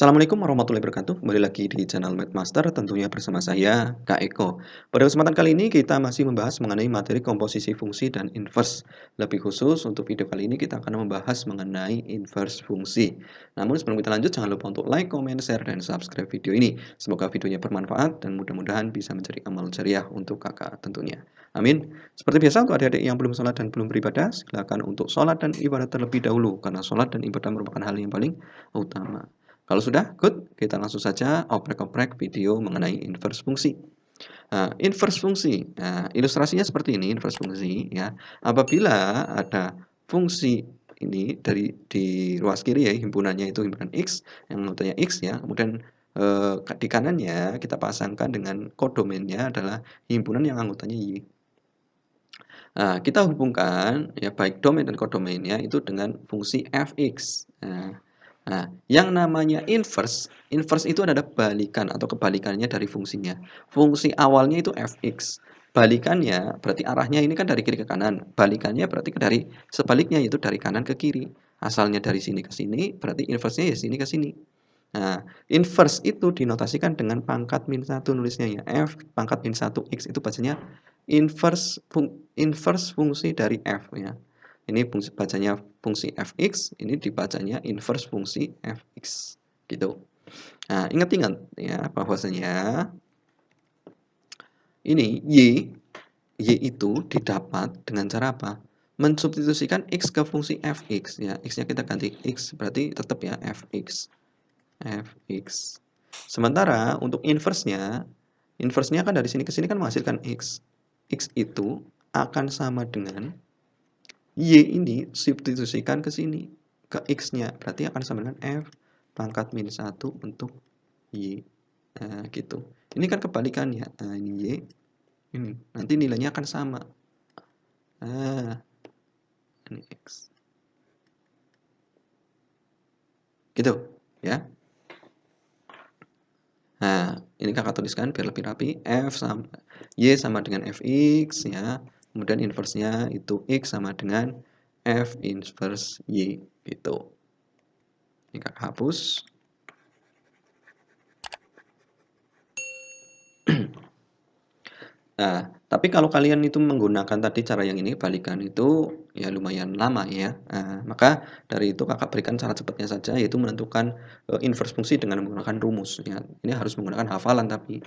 Assalamualaikum warahmatullahi wabarakatuh. Kembali lagi di channel Mathmaster, tentunya bersama saya, Kak Eko. Pada kesempatan kali ini kita masih membahas mengenai materi komposisi fungsi dan inverse. Lebih khusus untuk video kali ini kita akan membahas mengenai inverse fungsi. Namun sebelum kita lanjut, jangan lupa untuk like, comment, share, dan subscribe video ini. Semoga videonya bermanfaat dan mudah-mudahan bisa menjadi amal jariah untuk kakak tentunya. Amin. Seperti biasa untuk adik-adik yang belum sholat dan belum beribadah, silakan untuk sholat dan ibadah terlebih dahulu karena sholat dan ibadah merupakan hal yang paling utama. Kalau sudah, good, kita langsung saja oprek-oprek video mengenai inverse fungsi. Nah, inverse fungsi, nah, ilustrasinya seperti ini, inverse fungsi, ya. Apabila ada fungsi ini di ruas kiri ya, himpunannya itu himpunan X, yang notanya X ya, kemudian di kanannya kita pasangkan dengan kodomennya adalah himpunan yang anggotanya Y. Nah, kita hubungkan ya baik domain dan kodomainnya itu dengan fungsi fx. Nah, yang namanya inverse itu adalah balikan atau kebalikannya dari fungsinya. Fungsi awalnya itu fx. Balikannya berarti arahnya ini kan dari kiri ke kanan. Balikannya berarti dari sebaliknya yaitu dari kanan ke kiri. Asalnya dari sini ke sini, berarti inverse-nya ya sini ke sini. Nah, inverse itu dinotasikan dengan pangkat min 1 nulisnya ya. F pangkat min 1 X itu bacanya inverse fungsi dari F ya. Ini bacanya fungsi Fx, ini dibacanya inverse fungsi Fx gitu. Nah, ingat-ingat ya bahwasanya ini y itu didapat dengan cara apa? Mensubstitusikan x ke fungsi fx ya. X-nya kita ganti x berarti tetap ya fx. Fx. Sementara untuk inverse-nya kan dari sini ke sini kan menghasilkan x. X itu akan sama dengan Y ini substitusikan ke sini, ke X-nya. Berarti akan sama dengan F pangkat min 1 untuk Y. Nah, gitu. Ini kan kebalikannya. Nah, ini Y. Ini. Nanti nilainya akan sama. Nah, ini X. Gitu. Ya. Nah, ini kakak tuliskan biar lebih rapi. Y sama dengan Fx ya. Kemudian inverse-nya itu X sama dengan F inverse Y gitu. Ini kakak hapus. Nah, tapi kalau kalian itu menggunakan tadi cara yang ini balikan itu ya lumayan lama ya. Nah, maka dari itu kakak berikan cara cepatnya saja yaitu menentukan inverse fungsi dengan menggunakan rumus ya. Ini harus menggunakan hafalan tapi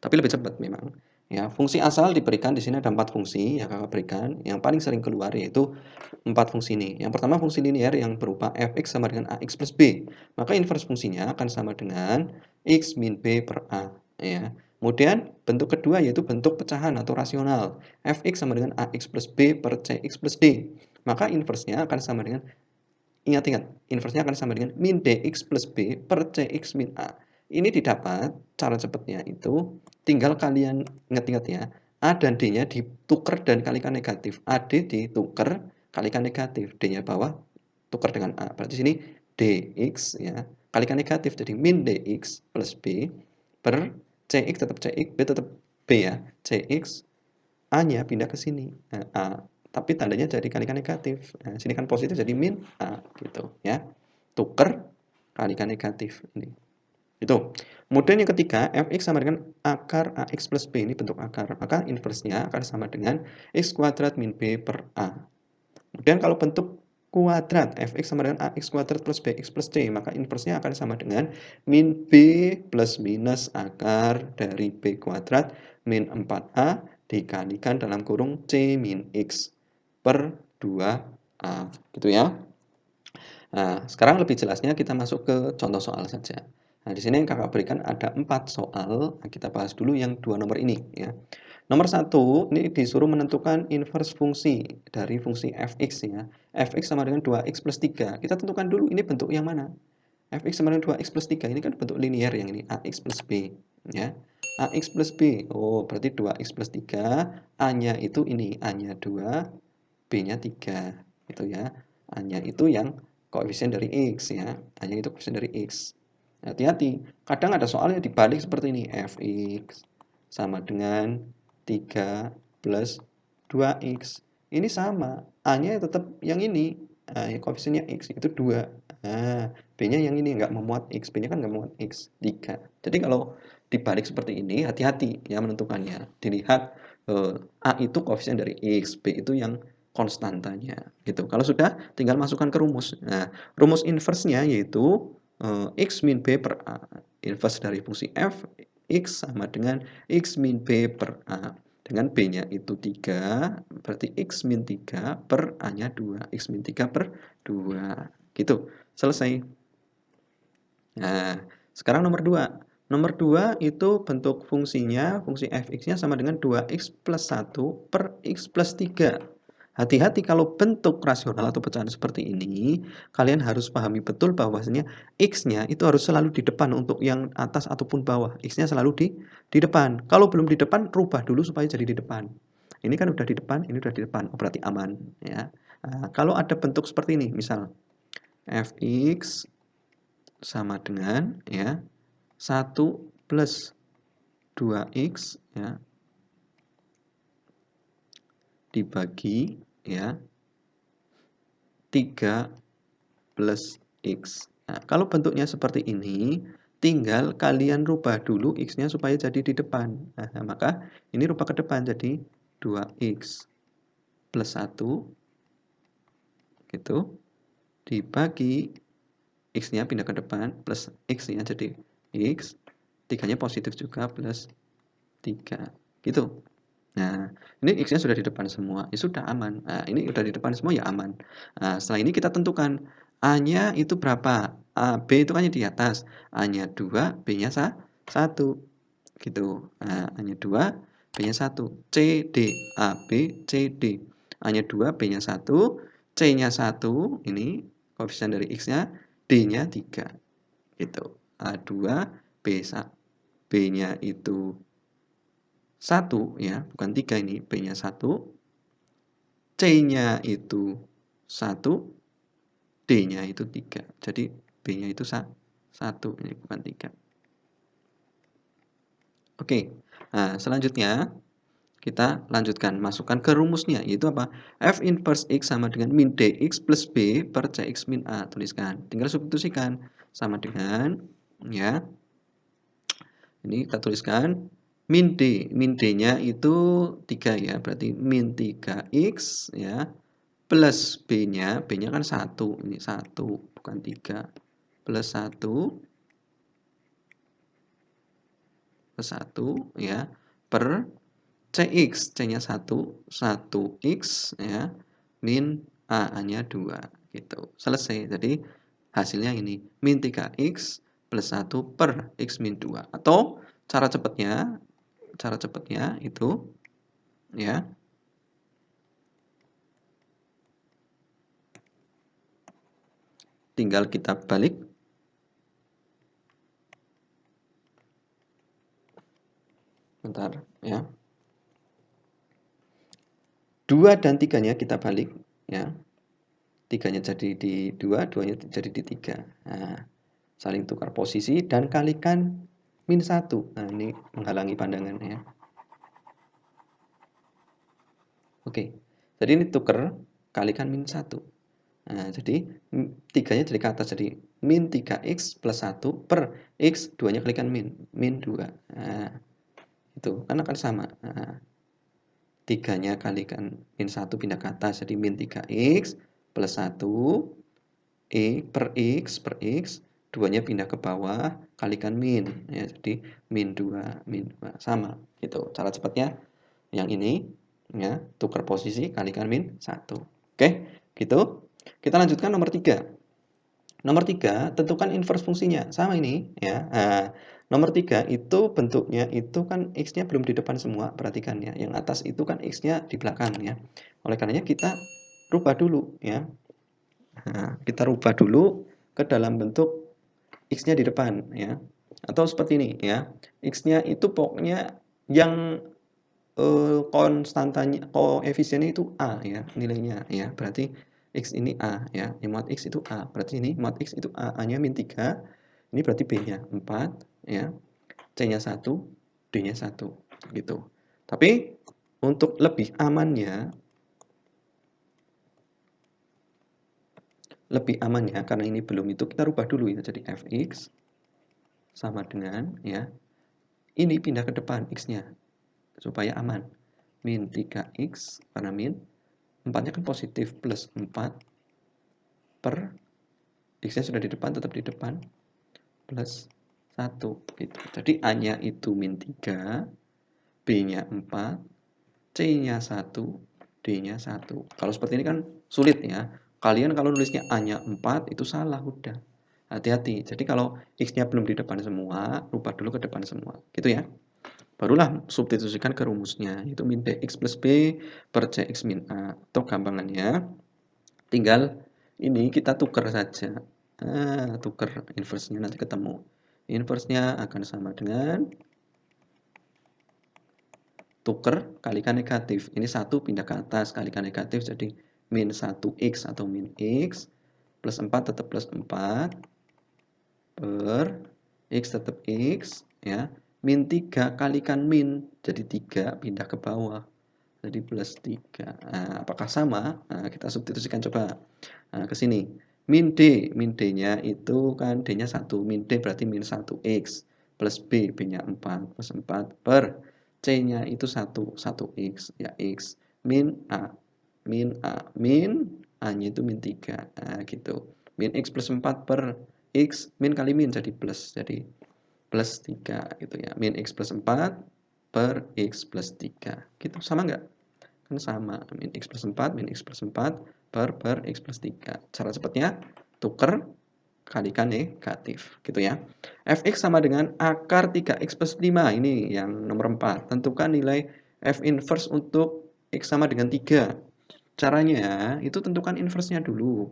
lebih cepat memang. Ya, fungsi asal diberikan di sini ada 4 fungsi yang kakak berikan. Yang paling sering keluar yaitu 4 fungsi ini. Yang pertama fungsi linear yang berupa fx sama dengan ax plus b. Maka inverse fungsinya akan sama dengan x min b per a ya. Kemudian bentuk kedua yaitu bentuk pecahan atau rasional. Fx sama dengan ax plus b per cx plus d. Maka inverse-nya akan sama dengan, ingat-ingat, inverse-nya akan sama dengan min dx plus b per cx min a. Ini didapat, cara cepatnya itu, tinggal kalian ingat-ingat ya, a dan d-nya ditukar dan kalikan negatif. AD ditukar, kalikan negatif. D-nya bawah, tukar dengan a. Berarti sini dx ya, kalikan negatif. Jadi min dx plus b per Cx tetap Cx, B tetap B ya. Cx, A-nya pindah ke sini. Nah, A. Tapi tandanya jadi kalikan negatif. Nah, sini kan positif jadi min A gitu ya. Tuker kalikan negatif ini. Itu. Kemudian yang ketiga, fx sama dengan akar ax plus b, ini bentuk akar. Maka inverse-nya akan sama dengan x kuadrat min b per a. Kemudian kalau bentuk kuadrat, fx sama dengan ax kuadrat plus bx plus c, maka inverse-nya akan sama dengan min b plus minus akar dari b kuadrat min 4a dikalikan dalam kurung c min x per 2a. Gitu ya. Nah, sekarang lebih jelasnya kita masuk ke contoh soal saja. Nah, di sini yang kakak berikan ada 4 soal. Nah, kita bahas dulu yang 2 nomor ini ya. Nomor 1, ini disuruh menentukan inverse fungsi dari fungsi fx ya. Fx sama dengan 2x plus 3. Kita tentukan dulu ini bentuk yang mana. Fx sama dengan 2x plus 3 ini kan bentuk linear yang ini, ax plus b ya. Ax plus b, oh berarti 2x plus 3, a-nya itu ini, a-nya 2, b-nya 3 gitu ya. A-nya itu yang koefisien dari x ya. A-nya itu koefisien dari x. Hati-hati, kadang ada soal yang dibalik seperti ini, fx sama dengan 3 plus 2x. Ini sama, A-nya tetap yang ini, koefisiennya x itu 2. Nah, B-nya yang ini nggak memuat X, B-nya kan nggak memuat X, 3. Jadi kalau dibalik seperti ini, hati-hati ya menentukannya. Dilihat A itu koefisien dari X, B itu yang konstantanya gitu. Kalau sudah, tinggal masukkan ke rumus. Nah, rumus inverse-nya yaitu X min B per A. Inverse dari fungsi F, X sama dengan X min B per A. Dengan B-nya itu 3, berarti X min 3 per A-nya 2. X min 3 per 2. Gitu. Selesai. Nah, sekarang nomor 2. Nomor 2 itu bentuk fungsinya, fungsi fx-nya sama dengan 2x plus 1 per x plus 3. Hati-hati kalau bentuk rasional atau pecahan seperti ini, kalian harus pahami betul bahwasanya x-nya itu harus selalu di depan untuk yang atas ataupun bawah. X-nya selalu di depan. Kalau belum di depan, rubah dulu supaya jadi di depan. Ini kan udah di depan, ini udah di depan. Oh, berarti aman. Ya. Nah, kalau ada bentuk seperti ini, misal fx sama dengan ya 1 plus 2x ya dibagi ya 3 plus x. Nah, kalau bentuknya seperti ini, tinggal kalian rubah dulu x-nya supaya jadi di depan. Nah, maka ini rubah ke depan jadi 2x plus 1 gitu dibagi x-nya pindah ke depan plus x-nya jadi x, 3-nya positif juga plus 3 gitu. Nah, ini x-nya sudah di depan semua, ya sudah aman. Nah, ini udah di depan semua ya aman. Nah, setelah ini kita tentukan A-nya itu berapa? B itu kan di atas, A-nya 2, B-nya 1 gitu. Nah, A-nya 2, B-nya 1. C, D, A, B, C, D. A-nya 2, B-nya 1, C-nya 1, ini koefisien dari x-nya, D-nya 3 gitu. A2, B-nya itu 1 ya, bukan 3 ini, B-nya 1, C-nya itu 1, D-nya itu 3. Jadi B-nya itu 1, ini bukan 3. Oke, nah selanjutnya kita lanjutkan, masukkan ke rumusnya, yaitu apa? F inverse X sama dengan min DX plus B per CX min A. Tuliskan, tinggal substitusikan, sama dengan, ya, ini kita tuliskan, min D-nya itu 3 ya, berarti min 3X ya, plus B-nya kan 1, ini 1 bukan 3, plus 1 ya, per CX, C-nya 1, 1X ya, min A-nya 2 gitu. Selesai. Jadi hasilnya ini, min 3X plus 1 per X min 2. Atau cara cepatnya itu ya, tinggal kita balik. Bentar ya. 2 dan 3-nya kita balik ya. 3-nya jadi di 2, 2-nya jadi di 3. Nah, saling tukar posisi dan kalikan min 1. Nah, ini menghalangi pandangan ya. Oke. Jadi ini tukar kalikan min 1. Nah, jadi 3-nya jadi ke atas jadi min 3x plus 1 per x, 2-nya kalikan min 2. Nah, itu kan akan sama. Nah, 3-nya kalikan min 1 pindah ke atas jadi min 3x plus 1 per x, 2-nya pindah ke bawah kalikan min ya, jadi min 2 sama gitu. Cara cepatnya yang ini ya, tukar posisi kalikan min 1. Oke, gitu. Kita lanjutkan nomor 3. Nomor 3, tentukan inverse fungsinya. Sama ini ya. Nah, nomor 3 itu bentuknya itu kan x-nya belum di depan semua, perhatikan ya. Yang atas itu kan x-nya di belakang ya. Oleh karenanya kita rubah dulu ya. Nah, kita rubah dulu ke dalam bentuk x-nya di depan ya. Atau seperti ini ya. X-nya itu pokoknya yang konstantanya, koefisiennya itu A ya, nilainya ya. Berarti X ini A ya. Mod X itu A. Berarti ini mod X itu A. A-nya min 3. Ini berarti B-nya 4 ya. C-nya 1, D-nya 1 gitu. Tapi untuk lebih amannya lebih amannya karena ini belum itu kita rubah dulu ya. Jadi fx sama dengan ya. Ini pindah ke depan x-nya supaya aman. Min 3x karena min 4-nya kan positif plus 4 per x-nya sudah di depan tetap di depan plus 1 gitu. Jadi A-nya itu min 3, B-nya 4, C-nya 1, D-nya 1. Kalau seperti ini kan sulit ya. Kalian kalau nulisnya A-nya 4 itu salah udah. Hati-hati. Jadi kalau X-nya belum di depan semua, rubah dulu ke depan semua. Gitu ya. Barulah substitusikan ke rumusnya. Itu min DX plus B per CX min A. Atau gampangannya tinggal ini kita tuker saja. Tuker inverse-nya nanti ketemu. Inverse-nya akan sama dengan tuker kalikan negatif. Ini 1 pindah ke atas kalikan negatif jadi min 1x atau min x plus 4 tetap plus 4 per x tetap x ya. Min 3 kalikan min jadi 3 pindah ke bawah. Jadi plus 3. Nah, apakah sama? Nah, kita substitusikan coba. Nah, ke sini. Min D-nya itu kan D-nya 1. Min D berarti min 1x plus B, B-nya 4 plus 4 per C-nya itu 1x ya x min A. Min A-nya itu min 3. Nah, gitu. Min x plus 4 per x min kali min jadi plus. Jadi plus 3 gitu ya. Min x plus 4 per x plus 3. Gitu. Sama nggak? Kan sama. Min x plus 4, min x plus 4 per x plus 3. Cara cepatnya tuker kalikan negatif gitu ya. Fx sama dengan akar 3x plus 5. Ini yang nomor 4. Tentukan nilai f inverse untuk x sama dengan 3. Caranya itu tentukan inverse-nya dulu.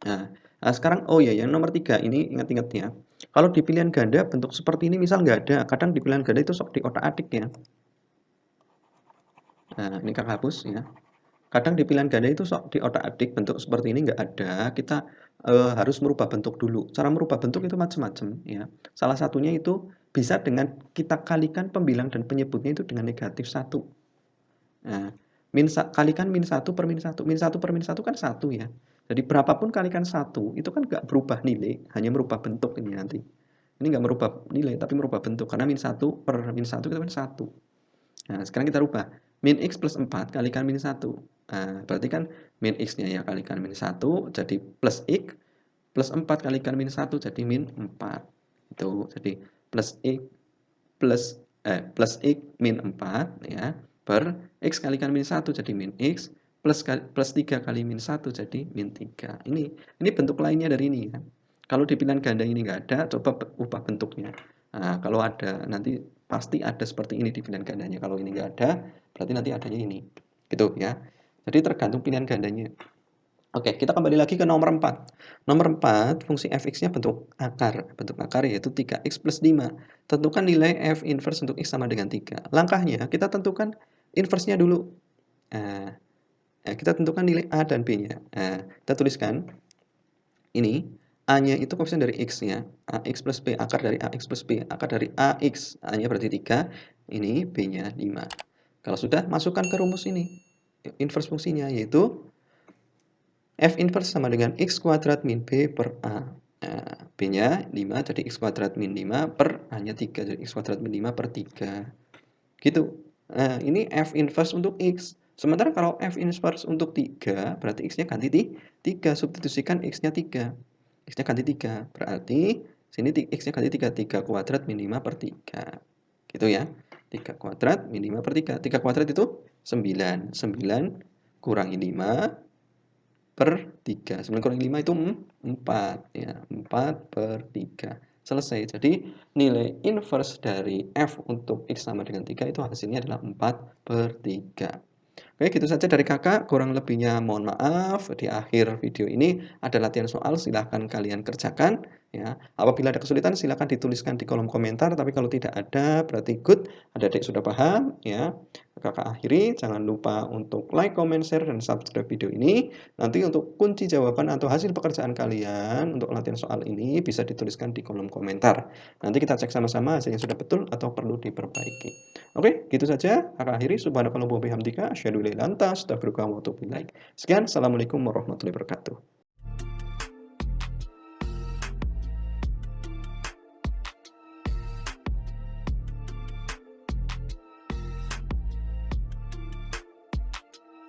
Nah, sekarang oh ya yang nomor 3 ini ingat-ingat ya. Kalau di pilihan ganda bentuk seperti ini misal nggak ada. Kadang di pilihan ganda itu sok diotak-atik ya. Nah, ini Kak hapus ya. Kadang di pilihan ganda itu sok di otak-atik bentuk seperti ini nggak ada, kita harus merubah bentuk dulu. Cara merubah bentuk itu macam-macam ya. Salah satunya itu bisa dengan kita kalikan pembilang dan penyebutnya itu dengan negatif 1. Nah, kalikan min 1 per min 1. Min 1 per min 1 kan 1 ya. Jadi berapapun kalikan 1 itu kan nggak berubah nilai, hanya merubah bentuk ini nanti. Ini nggak merubah nilai tapi merubah bentuk karena min 1 per min 1 itu kan 1. Nah, sekarang kita rubah. Min x plus 4 kalikan min 1. Nah, berarti kan min x-nya ya kalikan min 1 jadi plus x, plus 4 kalikan min 1 jadi min 4. Itu jadi plus x plus x min 4 ya per x kalikan min 1 jadi min x plus 3 kali min 1 jadi min 3. Ini bentuk lainnya dari ini ya. Kalau di pilihan ganda ini nggak ada, coba ubah bentuknya. Nah, kalau ada nanti pasti ada seperti ini di pilihan gandanya. Kalau ini nggak ada, berarti nanti adanya ini. Gitu ya. Jadi tergantung pilihan gandanya. Oke, kita kembali lagi ke nomor 4. Nomor 4, fungsi fx-nya bentuk akar. Bentuk akar yaitu 3x plus 5. Tentukan nilai f inverse untuk x sama dengan 3. Langkahnya, kita tentukan inverse-nya dulu. Nah, kita tentukan nilai a dan b-nya. Nah, kita tuliskan ini. A-nya itu koefisien dari x-nya. Ax plus b, akar dari ax plus b. Akar dari ax, A-nya berarti 3. Ini b-nya 5. Kalau sudah, masukkan ke rumus ini. Inverse fungsinya yaitu f inverse sama dengan x kuadrat min b per a. Nah, b-nya 5 jadi x kuadrat min 5 per a-nya 3 jadi x kuadrat min 5 per 3. Gitu. Nah, ini f inverse untuk x. Sementara kalau f inverse untuk 3 berarti x-nya ganti 3. Substitusikan x-nya 3. X-nya ganti 3. Berarti sini x-nya ganti 3. 3 kuadrat min 5 per 3. Gitu ya. 3 kuadrat min 5 per 3. 3 kuadrat itu 9. 9 kurangi 5 per 3. 9 kurangi 5 itu 4 ya. 4 per 3. Selesai. Jadi nilai inverse dari f untuk x sama dengan 3 itu hasilnya adalah 4 per 3. Oke, gitu saja dari kakak. Kurang lebihnya mohon maaf. Di akhir video ini ada latihan soal, silahkan kalian kerjakan. Ya. Apabila ada kesulitan, silahkan dituliskan di kolom komentar. Tapi kalau tidak ada, berarti good. Adik-adik sudah paham. Ya. Kakak akhiri, jangan lupa untuk like, comment, share, dan subscribe video ini. Nanti untuk kunci jawaban atau hasil pekerjaan kalian untuk latihan soal ini bisa dituliskan di kolom komentar. Nanti kita cek sama-sama hasilnya sudah betul atau perlu diperbaiki. Oke, gitu saja. Kakak akhiri, subhanakallahumma wa bihamdika, asyhadu an la ilaha illa anta, astaghfiruka wa atubu ilaik. Sekian, assalamualaikum warahmatullahi wabarakatuh.